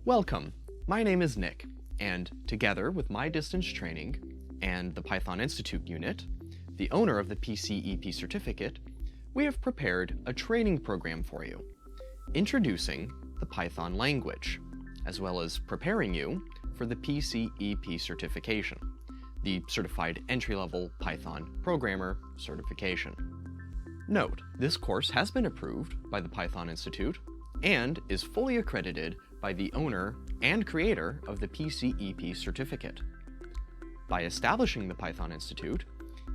Welcome, my name is Nick, and together with my distance training and the Python Institute unit, the owner of the PCEP certificate, we have prepared a training program for you, introducing the Python language, as well as preparing you for the PCEP certification, the Certified Entry-Level Python Programmer certification. Note, this course has been approved by the Python Institute and is fully accredited by the owner and creator of the PCEP certificate. By establishing the Python Institute,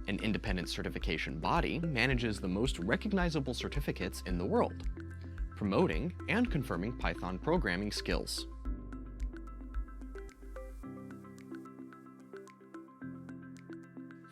an independent certification body manages the most recognizable certificates in the world, promoting and confirming Python programming skills.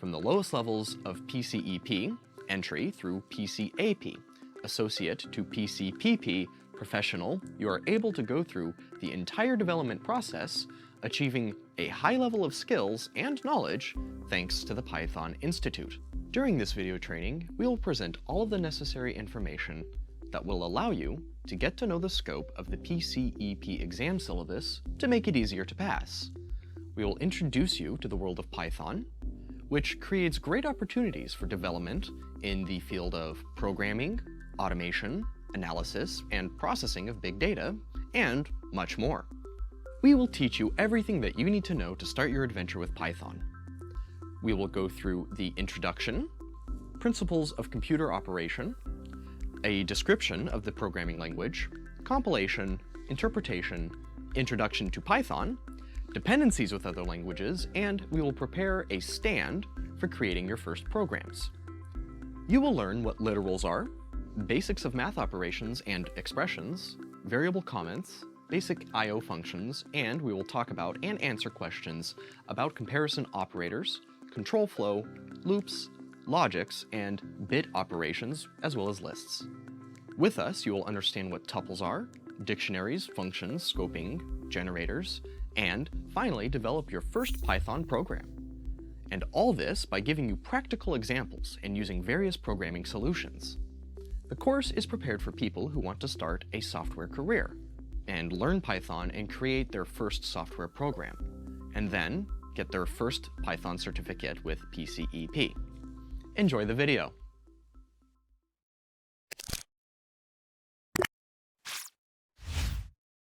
From the lowest levels of PCEP, entry through PCAP, associate to PCPP, professional, you are able to go through the entire development process, achieving a high level of skills and knowledge thanks to the Python Institute. During this video training, we will present all of the necessary information that will allow you to get to know the scope of the PCEP exam syllabus to make it easier to pass. We will introduce you to the world of Python, which creates great opportunities for development in the field of programming, automation, analysis, and processing of big data, and much more. We will teach you everything that you need to know to start your adventure with Python. We will go through the introduction, principles of computer operation, a description of the programming language, compilation, interpretation, introduction to Python, dependencies with other languages, and we will prepare a stand for creating your first programs. You will learn what literals are, basics of math operations and expressions, variable comments, basic I/O functions, and we will talk about and answer questions about comparison operators, control flow, loops, logics, and bit operations, as well as lists. With us, you will understand what tuples are, dictionaries, functions, scoping, generators, and finally develop your first Python program. And all this by giving you practical examples and using various programming solutions. The course is prepared for people who want to start a software career and learn Python and create their first software program, and then get their first Python certificate with PCEP. Enjoy the video.